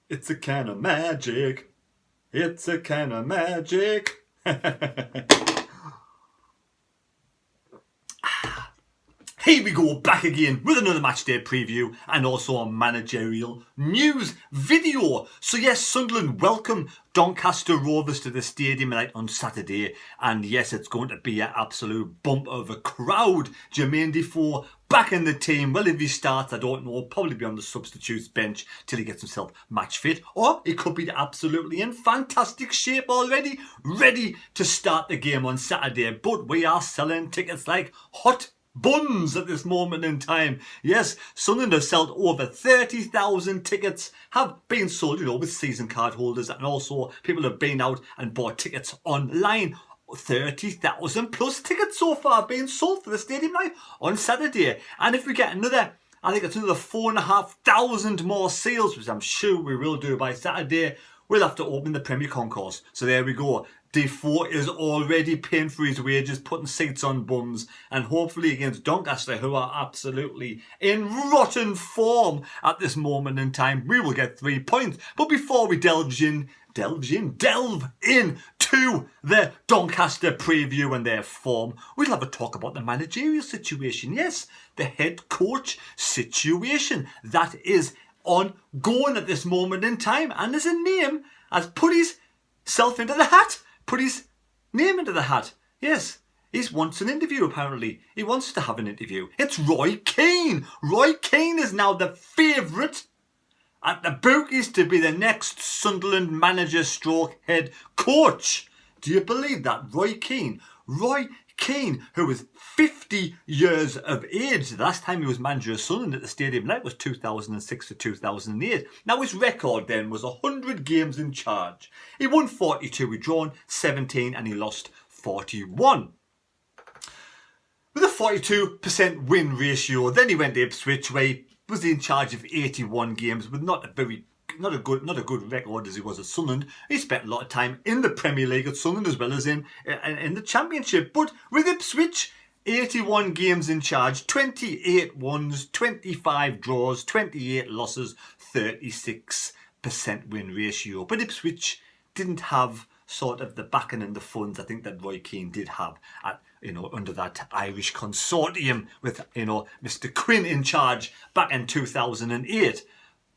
It's a can of magic. It's a can of magic. Here we go, back again with another match day preview and also a managerial news video. So yes, Sunderland welcome Doncaster Rovers to the stadium night on Saturday, and yes, it's going to be an absolute bump of a crowd. Jermaine Defoe back in the team. Well, if he starts, I don't know, probably be on the substitutes bench till he gets himself match fit, or he could be absolutely in fantastic shape already, ready to start the game on Saturday. But we are selling tickets like hot buns at this moment in time. Yes, Sunderland have sold over 30,000 tickets, have been sold, with season card holders, and also people have been out and bought tickets online. 30,000 plus tickets so far being sold for the stadium night on Saturday. And if we get another, I think it's another 4,500 more sales, which I'm sure we will do by Saturday, we'll have to open the Premier Concourse. So there we go. Defoe is already paying for his wages, putting seats on bums, and hopefully against Doncaster, who are absolutely in rotten form at this moment in time, we will get 3 points. But before we delve in to the Doncaster preview and their form, we'll have a talk about the managerial situation. Yes, the head coach situation that is ongoing at this moment in time, and there's a name has put his self into the hat. Put his name into the hat. Yes, he wants an interview apparently. He wants to have an interview. It's Roy Keane. Roy Keane is now the favourite at the Bookies to be the next Sunderland manager stroke head coach. Do you believe that? Roy Keane. Roy Keane, who was 50 years of age. The last time he was manager of Sunderland at the stadium night was 2006 to 2008. Now his record then was 100 games in charge. He won 42, he drawn 17 and he lost 41. With a 42% win ratio, then he went to Ipswich where he was in charge of 81 games with not a good record as he was at Sunderland. He spent a lot of time in the Premier League at Sunderland as well as in the Championship. But with Ipswich, 81 games in charge, 28 wins, 25 draws, 28 losses, 36% win ratio. But Ipswich didn't have sort of the backing and the funds I think that Roy Keane did have at under that Irish consortium with Mr. Quinn in charge back in 2008.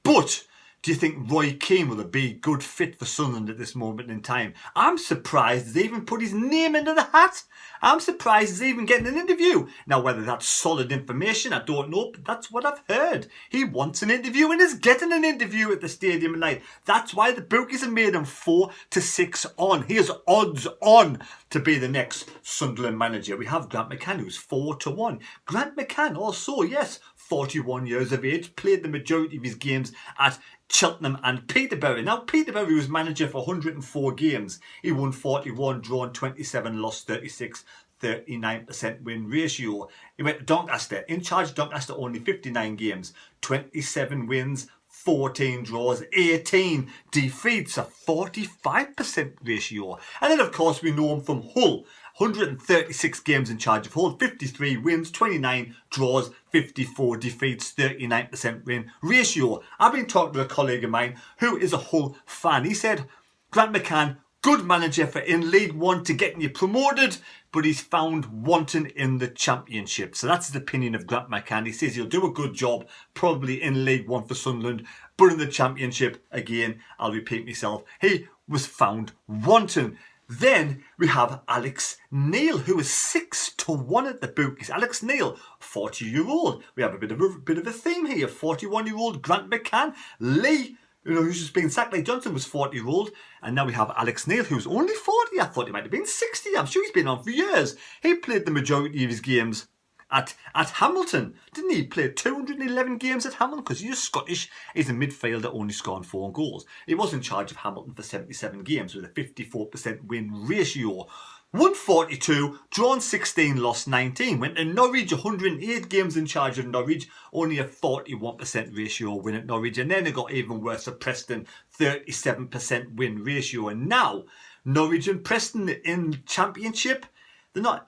But do you think Roy Keane will be a good fit for Sunderland at this moment in time? I'm surprised they even put his name into the hat. I'm surprised he's even getting an interview. Now, whether that's solid information, I don't know, but that's what I've heard. He wants an interview and is getting an interview at the stadium tonight. That's why the Bookies have made him 4 to 6 on. He is odds on to be the next Sunderland manager. We have Grant Mccann, who's 4 to 1. Grant Mccann also, yes, 41 years of age, played the majority of his games at Cheltenham and Peterborough. Now, Peterborough was manager for 104 games. He won 41, drawn 27, lost 36, 39% win ratio. He went to Doncaster, in charge of Doncaster only 59 games, 27 wins, 14 draws, 18 defeats, a 45% ratio. And then, of course, we know him from Hull. 136 games in charge of Hull, 53 wins, 29 draws, 54 defeats, 39% win ratio. I've been talking to a colleague of mine who is a Hull fan. He said, Grant Mccann, good manager for in League One to getting you promoted, but he's found wanting in the Championship. So that's his opinion of Grant Mccann. He says he'll do a good job, probably in League One for Sunderland, but in the Championship, again, I'll repeat myself, he was found wanting. Then we have Alex Neal, who is 6 to 1 at the Bookies. Alex Neal, 40-year-old. We have a bit of a theme here. 41-year-old Grant Mccann. Lee, who's just been sacked. Lee Johnson was 40-year-old. And now we have Alex Neal, who's only 40. I thought he might have been 60. I'm sure he's been on for years. He played the majority of his games at Hamilton. Didn't he play 211 games at Hamilton? Because he's Scottish. He's a midfielder, only scoring 4 goals. He was in charge of Hamilton for 77 games with a 54% win ratio. 142, drawn 16, lost 19. Went to Norwich, 108 games in charge of Norwich, only a 41% ratio win at Norwich. And then it got even worse at Preston, 37% win ratio. And now, Norwich and Preston in Championship, they're not,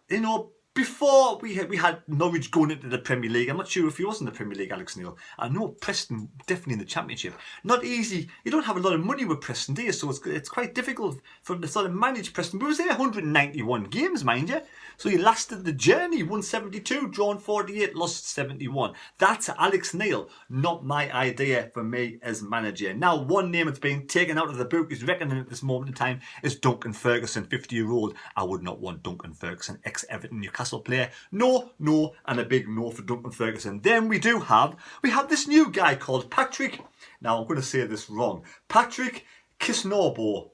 before we had Norwich going into the Premier League, I'm not sure if he was in the Premier League, Alex Neal. I know Preston definitely in the Championship. Not easy. You don't have a lot of money with Preston, do you? So it's quite difficult for him to sort of manage Preston. But he was there 191 games, mind you. So he lasted the journey. Won 72, drawn 48, lost 71. That's Alex Neal. Not my idea for me as manager. Now, one name that's being taken out of the bookies reckoning at this moment in time is Duncan Ferguson, 50-year-old. I would not want Duncan Ferguson, ex-Everton Newcastle player. No, and a big no for Duncan Ferguson. Then we have this new guy called Patrick. Now I'm going to say this wrong. Patrick Kisnorbo.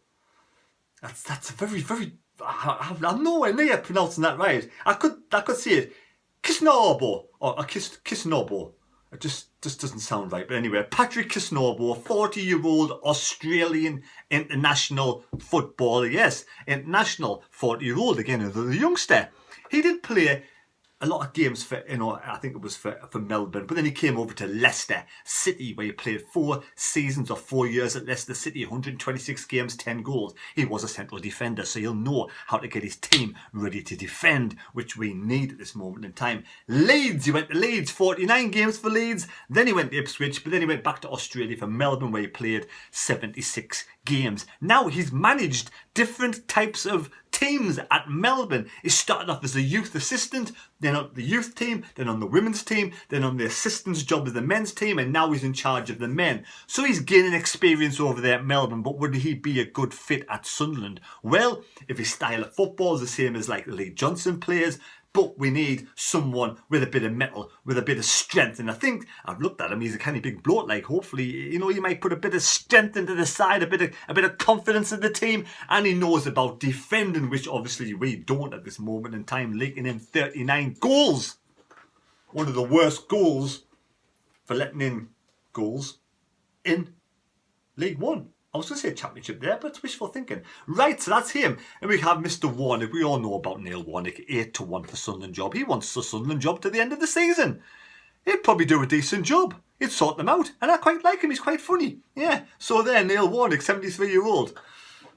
That's a very. I'm nowhere near pronouncing that right. I could say it. Kisnorbo or Kisnorbo. It just doesn't sound right. But anyway, Patrick Kisnorbo, 40-year-old Australian international footballer. Yes, international 40-year-old again, another youngster. He did play a lot of games for, I think it was for Melbourne, but then he came over to Leicester City, where he played 4 seasons or 4 years at Leicester City, 126 games, 10 goals. He was a central defender, so he'll know how to get his team ready to defend, which we need at this moment in time. Leeds, he went to Leeds, 49 games for Leeds, then he went to Ipswich, but then he went back to Australia for Melbourne, where he played 76 games. Now he's managed different types of teams at Melbourne. He started off as a youth assistant, then on the youth team, then on the women's team, then on the assistant's job with the men's team, and now he's in charge of the men. So he's gaining experience over there at Melbourne, but would he be a good fit at Sunderland? Well, if his style of football is the same as like the Lee Johnson players, but we need someone with a bit of metal, with a bit of strength. And I think, I've looked at him, he's a kind of big bloke, like hopefully, he might put a bit of strength into the side, a bit of confidence in the team, and he knows about defending, which obviously we don't at this moment in time, leaking in 39 goals. One of the worst goals for letting in goals in League One. I was going to say Championship there, but it's wishful thinking. Right, so that's him. And we have Mr. Warnock. We all know about Neil Warnock. 8-1 for Sunderland job. He wants the Sunderland job to the end of the season. He'd probably do a decent job. He'd sort them out. And I quite like him. He's quite funny. Yeah. So there, Neil Warnock, 73-year-old.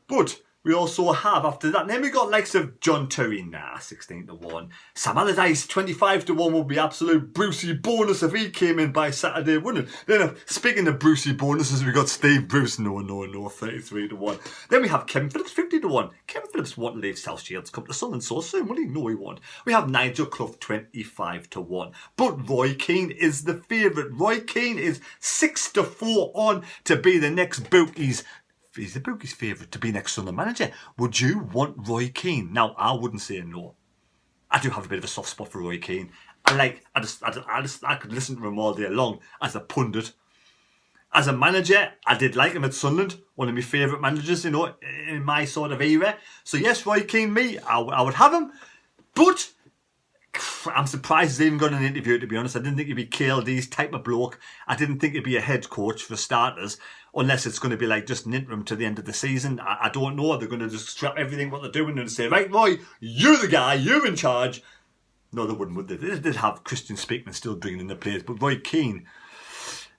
But we also have, after that, and then we got likes of John Terry, 16-1. Sam Allardyce, 25-1 would be absolute Brucey bonus if he came in by Saturday, wouldn't it? Then, speaking of Brucey bonuses, we got Steve Bruce, no, 33-1. Then we have Kevin Phillips, 50-1. Kevin Phillips won't leave South Shields, come to Sunderland so soon, will he? No, he won't. We have Nigel Clough, 25-1. But Roy Keane is the favourite. Roy Keane is 6-4 on to be the next Bookies. He's the Bookies' favourite to be next Sunderland manager. Would you want Roy Keane? Now, I wouldn't say no. I do have a bit of a soft spot for Roy Keane. I could listen to him all day long as a pundit. As a manager, I did like him at Sunderland. One of my favourite managers, in my sort of era. So yes, Roy Keane, I would have him. But I'm surprised he's even got an interview, to be honest. I didn't think he'd be KLD's type of bloke. I didn't think he'd be a head coach for starters, unless it's going to be like just an interim to the end of the season. I don't know. They're going to just scrap everything what they're doing and say, right, Roy, you're the guy, you're in charge. No, they wouldn't, would they? They did have Christian Speakman still bringing in the players, but Roy Keane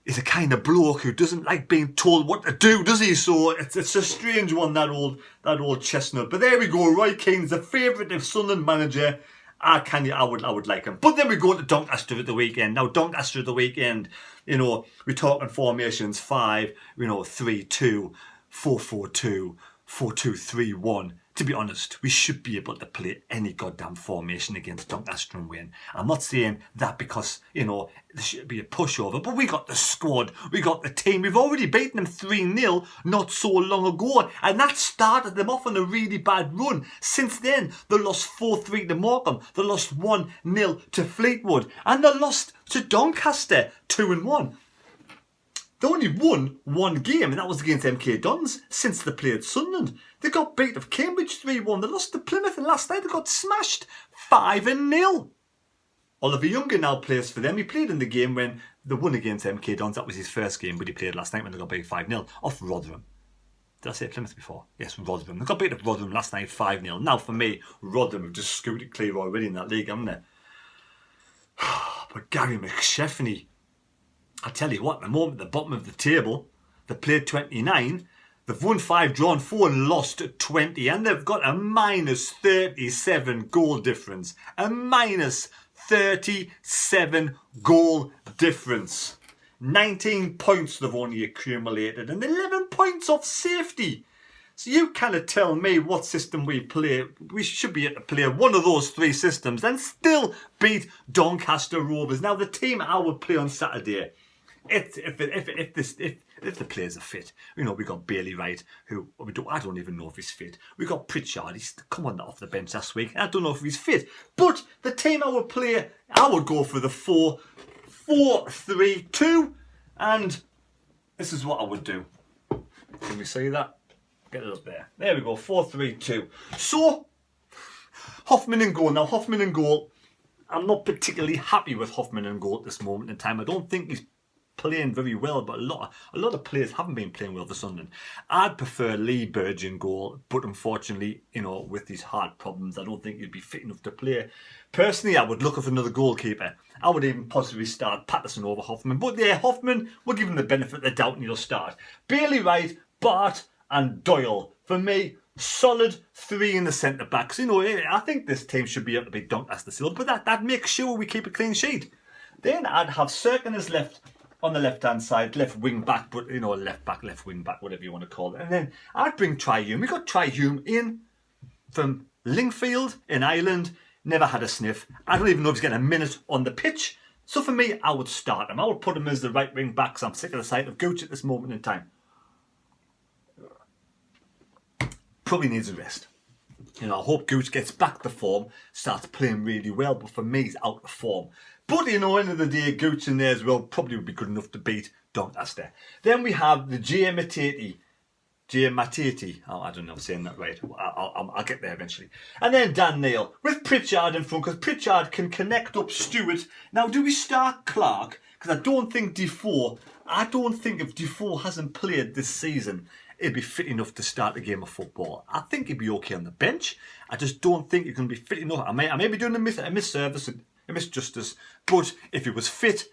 is a kind of bloke who doesn't like being told what to do, does he? So it's a strange one, that old chestnut. But there we go. Roy Keane's the favourite of Sunderland manager. I would like him. But then we go to Doncaster at the weekend. Now, Doncaster at the weekend, we're talking formations 5, 3-2, 4-4-2, 4-2-3-1. To be honest, we should be able to play any goddamn formation against Doncaster and win. I'm not saying that because, there should be a pushover, but we got the squad, we got the team. We've already beaten them 3-0 not so long ago, and that started them off on a really bad run. Since then, they lost 4-3 to Morecambe, they lost 1-0 to Fleetwood, and they lost to Doncaster 2-1. They only won one game, and that was against MK Dons, since they played Sunderland. They got beat of Cambridge 3-1. They lost to Plymouth, and last night they got smashed 5-0. Oliver Younger now plays for them. He played in the game when they won against MK Dons. That was his first game, but he played last night when they got beat 5-0 off Rotherham. Did I say Plymouth before? Yes, Rotherham. They got beat of Rotherham last night 5-0. Now for me, Rotherham have just scooted clear already in that league, haven't they? But Gary McSheffney, I tell you what, at the moment at the bottom of the table, they played 29. They've won 5, drawn 4 and lost 20, and they've got a minus 37 goal difference. A minus 37 goal difference. 19 points they've only accumulated and 11 points off safety. So you kind of tell me what system we play. We should be able to play one of those 3 systems and still beat Doncaster Rovers. Now the team I would play on Saturday, if the players are fit, you know, we got Bailey Wright, who I don't even know if he's fit. We got Pritchard, he's come on off the bench last week. I don't know if he's fit. But the team I would play, I would go for the 4-4-3-2, and this is what I would do. Can we see that? Get it up there. There we go, 4-3-2. So, Hoffman in goal. Now, Hoffman in goal, I'm not particularly happy with Hoffman in goal at this moment in time. I don't think he's playing very well, but a lot of players haven't been playing well for Sunderland. I'd prefer Lee Burge in goal, but unfortunately, you know, with his heart problems, I don't think he'd be fit enough to play. Personally, I would look for another goalkeeper. I would even possibly start Patterson over Hoffman, but yeah, Hoffman, we'll give him the benefit of the doubt and he'll start. Bailey Wright, Bart and Doyle. For me, solid 3 in the centre backs. You know, I think this team should be able to beat Doncaster still, but that makes sure we keep a clean sheet. Then I'd have Serkin as left on the left-hand side, left wing back, but, you know, left back, left wing back, whatever you want to call it. And then I'd bring Tri-Hume. We got Tri-Hume in from Lingfield in Ireland, never had a sniff. I don't even know if he's getting a minute on the pitch. So for me, I would start him. I would put him as the right wing back, because I'm sick of the sight of Gooch at this moment in time. Probably needs a rest. You know, I hope Gooch gets back to form, starts playing really well, but for me, he's out of form. But, you know, end of the day, Gooch in there as well probably would be good enough to beat Doncaster. Then we have the J Matete. Oh, I don't know if I'm saying that right. I'll get there eventually. And then Dan Neal with Pritchard in front, because Pritchard can connect up Stewart. Now, do we start Clark? Because I don't think Defoe, if Defoe hasn't played this season, he'd be fit enough to start a game of football. I think he'd be okay on the bench. I just don't think he's going to be fit enough. I may be doing a misservice, a misjustice, but if he was fit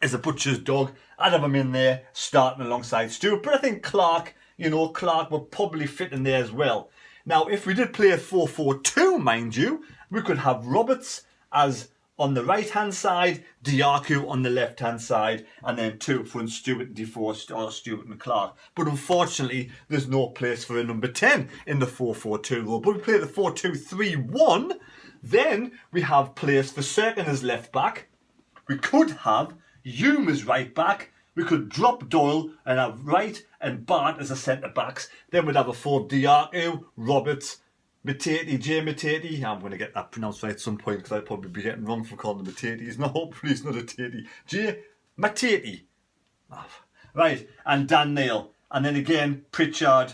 as a butcher's dog, I'd have him in there starting alongside Stewart. But I think Clark would probably fit in there as well. Now, if we did play a 4-4-2, mind you, we could have Roberts as on the right-hand side, Diaku on the left-hand side, and then 2 up front, Stewart and Defoe, or Stewart and Clark. But unfortunately, there's no place for a number 10 in the 4-4-2 rule. But we play the 4-2-3-1, then we have place for Serkin as left-back. We could have Hume as right-back. We could drop Doyle and have Wright and Bart as the centre-backs. Then we'd have a 4 Diaku, Roberts, Matete, J Matete. I'm going to get that pronounced right at some point because I'd probably be getting wrong for calling him Matete. He's not, hopefully he's not a Tatey. J Matete. Oh, right, and Dan Neal. And then again, Pritchard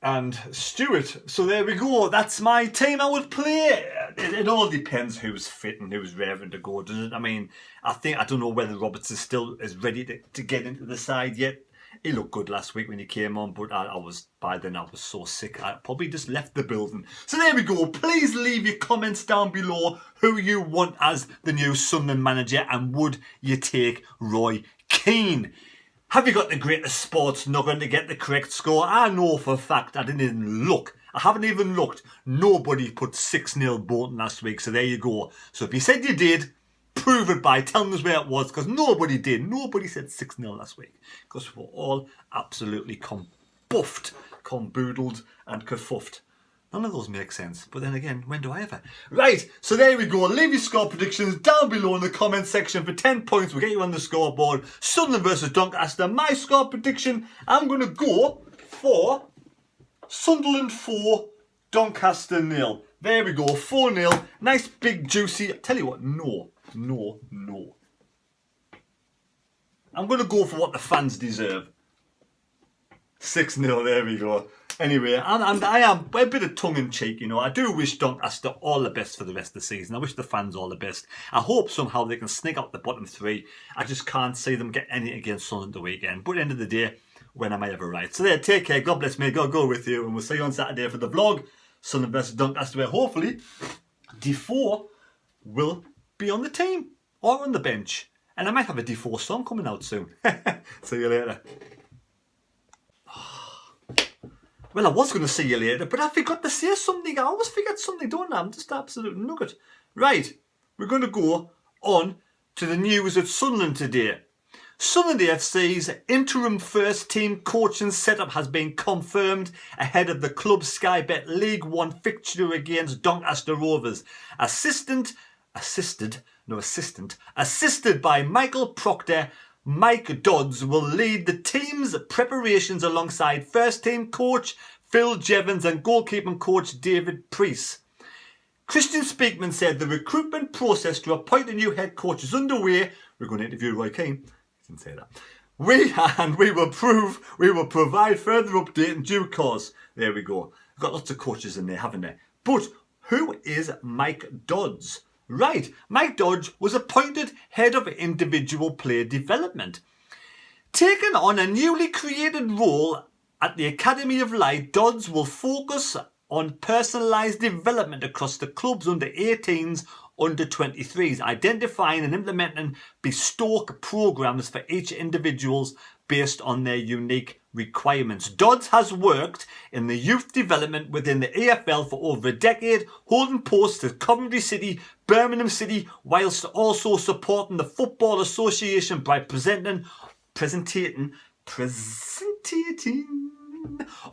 and Stewart. So there we go. That's my team I would play. It all depends who's fit and who's raring to go, doesn't it? I mean, I don't know whether Roberts is still as ready to get into the side yet. He looked good last week when he came on, but by then I was so sick, I probably just left the building. So there we go. Please leave your comments down below who you want as the new Sunderland manager, and would you take Roy Keane? Have you got the greatest sports nugget to get the correct score? I know for a fact I didn't even look. I haven't even looked. Nobody put 6-0 Bolton last week, so there you go. So if you said you did, prove it by telling us where it was, because nobody did. Nobody said 6-0 last week, because we're all absolutely comboodled and kerfuffed. None of those make sense, but then again, when do I ever? Right, so there we go. Leave your score predictions down below in the comment section. For 10 points, we'll get you on the scoreboard. Sunderland versus Doncaster. My score prediction, I'm going to go for Sunderland 4, Doncaster 0. There we go, 4-0. Nice, big, juicy. I tell you what, no. I'm going to go for what the fans deserve. 6-0, there we go. Anyway, I am a bit of tongue-in-cheek, you know. I do wish Doncaster all the best for the rest of the season. I wish the fans all the best. I hope somehow they can sneak out the bottom 3. I just can't see them get anything against Sunderland the weekend. But at the end of the day, when am I ever right? So there, take care. God bless me. God go with you. And we'll see you on Saturday for the vlog. Sunderland versus Doncaster, where hopefully Defoe will be on the team or on the bench. And I might have a D4 song coming out soon. See you later. Well, I was going to see you later, but I forgot to say something. I always forget something, don't I? I'm just absolute nugget. Right, we're going to go on to the news at Sunderland today. Sunderland AFC's interim first team coaching setup has been confirmed ahead of the club's Sky Bet League One fixture against Doncaster Rovers. Assisted by Michael Proctor, Mike Dodds will lead the team's preparations alongside first team coach Phil Jevons and goalkeeping coach David Priest. Christian Speakman said the recruitment process to appoint a new head coach is underway. We're going to interview Roy Keane. Didn't say that. We will provide further update in due course. There we go. We've got lots of coaches in there, haven't they? But who is Mike Dodds? Right, Mike Dodds was appointed head of individual player development. Taking on a newly created role at the Academy of Light, Dodds will focus on personalised development across the club's under-18s, under-23s, identifying and implementing bespoke programmes for each individuals based on their unique requirements. Dodds has worked in the youth development within the AFL for over a decade, holding posts at Coventry City, Birmingham City, whilst also supporting the Football Association by presenting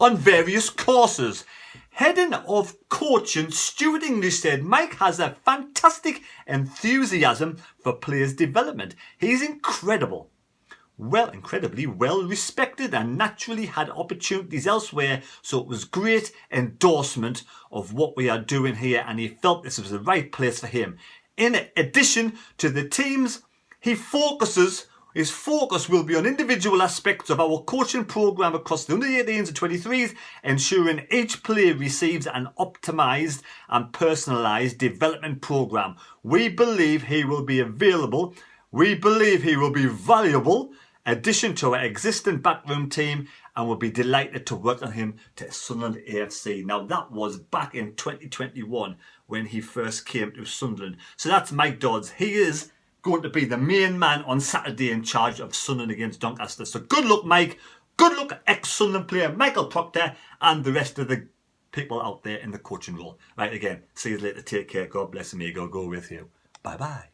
on various courses. Heading of coaching, Stuart English said Mike has a fantastic enthusiasm for players' development. He's incredibly well respected and naturally had opportunities elsewhere, so it was great endorsement of what we are doing here, and he felt this was the right place for him. In addition to the teams, his focus will be on individual aspects of our coaching programme across the under-18s and 23s, ensuring each player receives an optimised and personalised development programme. We believe he will be valuable addition to our existing backroom team, and we'll be delighted to welcome him to Sunderland AFC. Now, that was back in 2021 when he first came to Sunderland. So that's Mike Dodds. He is going to be the main man on Saturday in charge of Sunderland against Doncaster. So good luck, Mike. Good luck, ex-Sunderland player Michael Proctor and the rest of the people out there in the coaching role. Right, again, see you later. Take care. God bless and may God go with you. Bye-bye.